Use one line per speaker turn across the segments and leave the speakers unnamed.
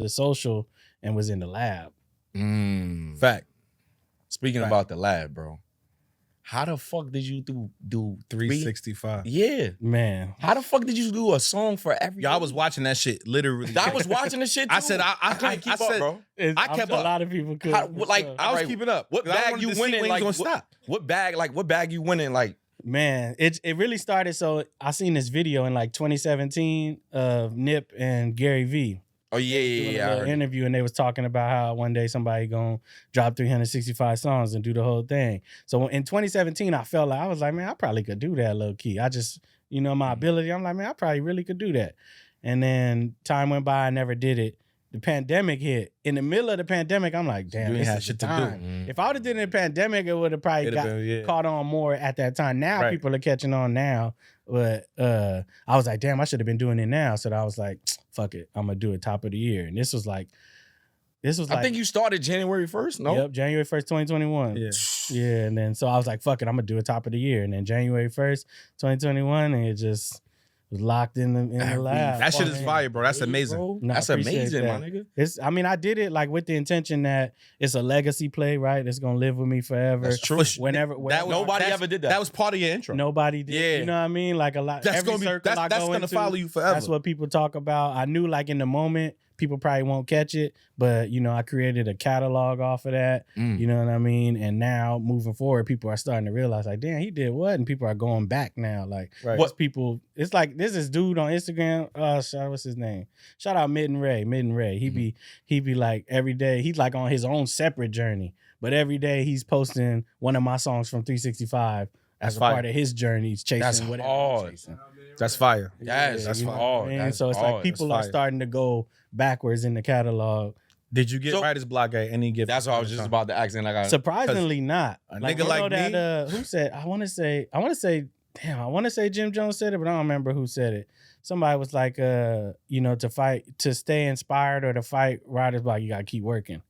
the social and was in the lab.
Fact. Speaking about the lab, bro. How the fuck did you do
365?
Yeah.
Man.
How the fuck did you do a song for every?
Yo, I was watching that shit literally.
I was watching the shit too.
I said I
couldn't keep up, bro.
I kept up.
A lot of people could.
I was
keeping up.
What
'Cause I
bag
wanted
you
to see
winning?
when
Like
he gonna
what,
stop.
what bag you winning? Like
Man, it really started. So I seen this video in like 2017 of Nip and Gary Vee.
oh
Doing a
yeah. I
little
heard
interview, and they was talking about how one day somebody gonna drop 365 songs and do the whole thing. So in 2017, I felt like I was like, man, I probably could do that low key. I just, my ability. I'm like, man, I probably really could do that. And then time went by, I never did it. The pandemic hit. In the middle of the pandemic, I'm like, damn,
You ain't
this
had
is
shit
the
to do.
time. If I would have did it in the pandemic, it would have probably
It'd
got
have been,
caught on more at that time. Now
Right.
people are catching on now. But I was like, damn, I should have been doing it now. So I was like, fuck it, I'm gonna do it top of the year. And this was like,
I think you started January 1st. No.
Yep, January 1st, 2021.
Yeah.
Yeah, and then so I was like, fuck it, I'm gonna do it top of the year. And then January 1st, 2021, and it just was locked in the lab.
That shit is fire, bro. That's amazing.
Bro.
No, I
That's
appreciate
amazing,
that.
my nigga.
I did it like with the intention that it's a legacy play, right? It's gonna live with me forever.
That's true.
Whenever
Nobody ever did that.
That was part of your intro.
nobody did.
Yeah.
You know what I mean? Like a lot.
That's
every
gonna be
circle I
that's
go
gonna
into,
follow you forever.
That's what people talk about. I knew like in the moment, people probably won't catch it, but I created a catalog off of that. You know what I mean? And now moving forward, people are starting to realize like, damn, he did what? And people are going back now. Like
Right.
people, it's like there's this dude on Instagram. What's his name? Shout out Mitten Ray. He be like every day, he's like on his own separate journey. But every day he's posting one of my songs from 365 as a
fire.
part of his journey. He's chasing
That's
whatever
hard.
he's chasing.
That's fire.
Yes,
Yeah,
that's
you know
hard.
what I mean?
That's
So it's
hard.
like people
That's
are
fire.
starting to go backwards in the catalog.
Did you get
So-
writer's block at any given?
That's what I was just about to ask. And like,
Surprisingly not.
a
Like,
nigga
you know
like me-
that, who said, I want to say Jim Jones said it, but I don't remember who said it. Somebody was like, to stay inspired or to fight writer's block, you got to keep working.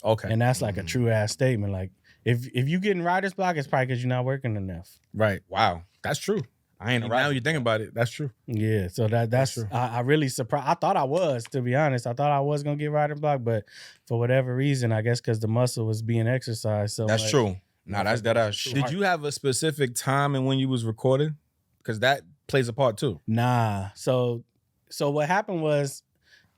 Okay.
And that's like a true ass statement. Like if you getting writer's block, it's probably because you're not working enough.
Right.
wow,
That's true.
I ain't a
Now
rapper.
you think about it, that's true.
Yeah, so that's
true.
I really surprised. I thought I was, to be honest. I thought I was gonna get writer's block, but for whatever reason, I guess because the muscle was being exercised. So
That's
much.
true. Nah, that's true.
Did you have a specific time and when you was recording? Because that plays a part too.
Nah. So what happened was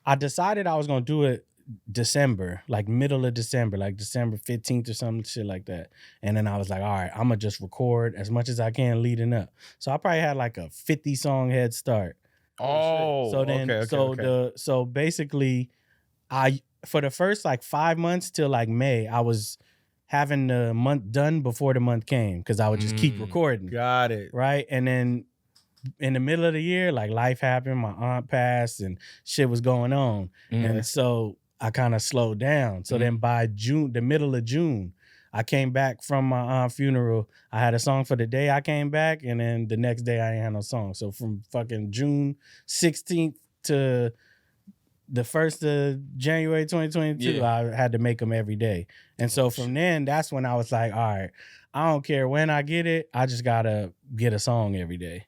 I decided I was gonna do it December, like middle of December, like December 15th or some shit like that. And then I was like, all right, I'm gonna just record as much as I can leading up. So I probably had like a 50 song head start.
Oh,
So then so basically for the first like 5 months till like May, I was having the month done before the month came because I would just keep recording.
Got it.
Right. And then in the middle of the year, like life happened, my aunt passed and shit was going on. And so I kind of slowed down. So then by June, the middle of June, I came back from my aunt's funeral. I had a song for the day I came back, and then the next day I didn't have no song. So from fucking June 16th to the 1st of January 2022, I had to make them every day. And so from then, that's when I was like, all right, I don't care when I get it. I just got to get a song every day.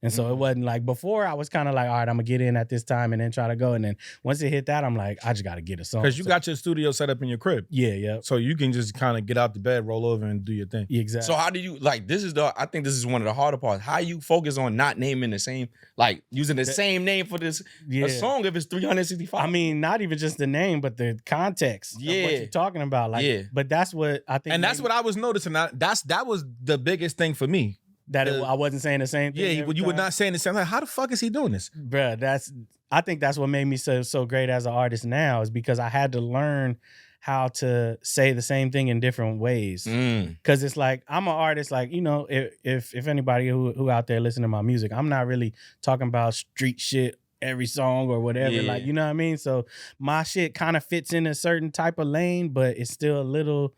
And so it wasn't like before I was kind of like, all right, I'm going to get in at this time and then try to go. And then once it hit that, I'm like, I just got to get a song.
Because you got your studio set up in your crib.
Yeah.
So you can just kind of get out the bed, roll over, and do your thing.
Exactly.
So how do you I think this is one of the harder parts. How you focus on not naming the same, like using the same name for this a song if it's 365?
I mean, not even just the name, but the context of what you're talking about. Like, but that's what I think.
And that's what I was noticing. That was the biggest thing for me.
I wasn't saying the same thing.
Yeah, you were not saying the same. Like, how the fuck is he doing this?
Bruh, I think that's what made me so great as an artist now is because I had to learn how to say the same thing in different ways. Because it's like, I'm an artist, like, if anybody who out there listening to my music, I'm not really talking about street shit every song or whatever. Like, you know what I mean? So my shit kind of fits in a certain type of lane, but it's still a little...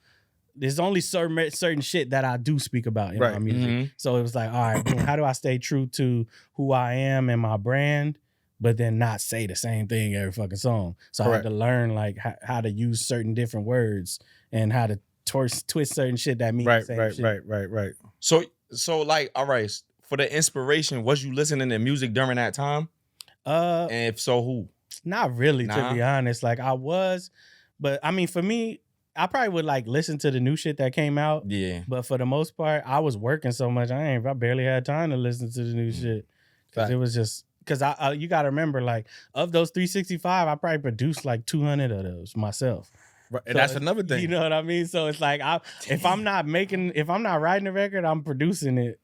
There's only certain shit that I do speak about in my music. So it was like, all right, how do I stay true to who I am and my brand, but then not say the same thing every fucking song? So I had to learn like how to use certain different words and how to twist certain shit that means the same shit.
Right.
So like, all right, for the inspiration, was you listening to music during that time? And if so, who?
Not really,
Nah.
to be honest. Like I was, but I mean, for me, I probably would like listen to the new shit that came out.
Yeah.
But for the most part, I was working so much, I barely had time to listen to the new shit. Because it was just, because you got to remember, like, of those 365, I probably produced like 200 of those myself.
Right. And
So
that's another thing.
You know what I mean? So it's like, if I'm not writing a record, I'm producing it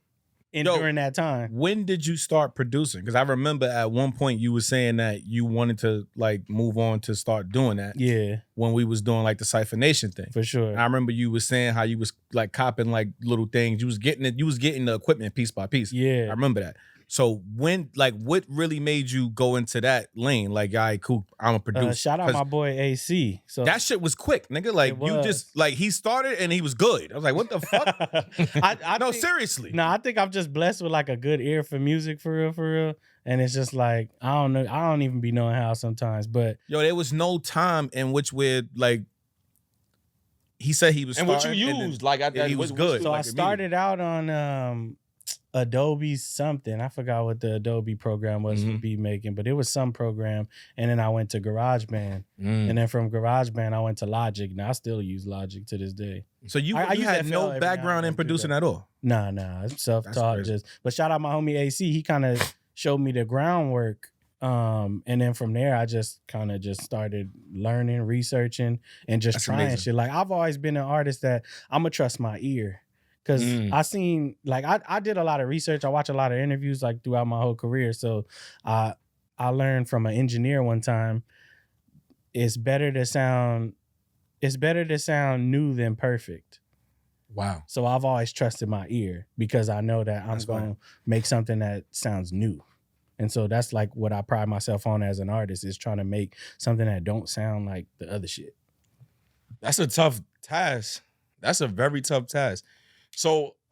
during that time.
When did you start producing? Because I remember at one point you were saying that you wanted to like move on to start doing that.
Yeah.
When we was doing like the Cypher Nation thing.
For sure.
And I remember you was saying how you was like copping like little things. You was getting the equipment piece by piece.
Yeah.
I remember that. So when, like, what really made you go into that lane? Like, all right, cool, I'm a producer.
Shout out my boy AC. So
that shit was quick, nigga. Like, you just, like, he started and he was good. I was like, what the fuck? No, seriously.
No, I think I'm just blessed with like a good ear for music, for real. And it's just like, I don't know. I don't even be knowing how sometimes, but.
Yo, there was no time in which we're like, he said he was
and what you used, like,
he was good.
So
like,
I started out on Adobe something. I forgot what the Adobe program was for beat making, but it was some program. And then I went to GarageBand. And then from GarageBand, I went to Logic. Now I still use Logic to this day.
So you had no background in producing at all?
Nah, I'm self-taught. But shout out my homie AC. He kind of showed me the groundwork. And then from there, I just kind of just started learning, researching, and just trying shit. Like, I've always been an artist that I'm going to trust my ear. Because I seen, like, I did a lot of research. I watch a lot of interviews, like, throughout my whole career. So I learned from an engineer one time, it's better to sound new than perfect.
Wow.
So I've always trusted my ear because I know that I'm going to make something that sounds new. And so that's like what I pride myself on as an artist, is trying to make something that don't sound like the other shit.
That's a tough task. That's a very tough task. So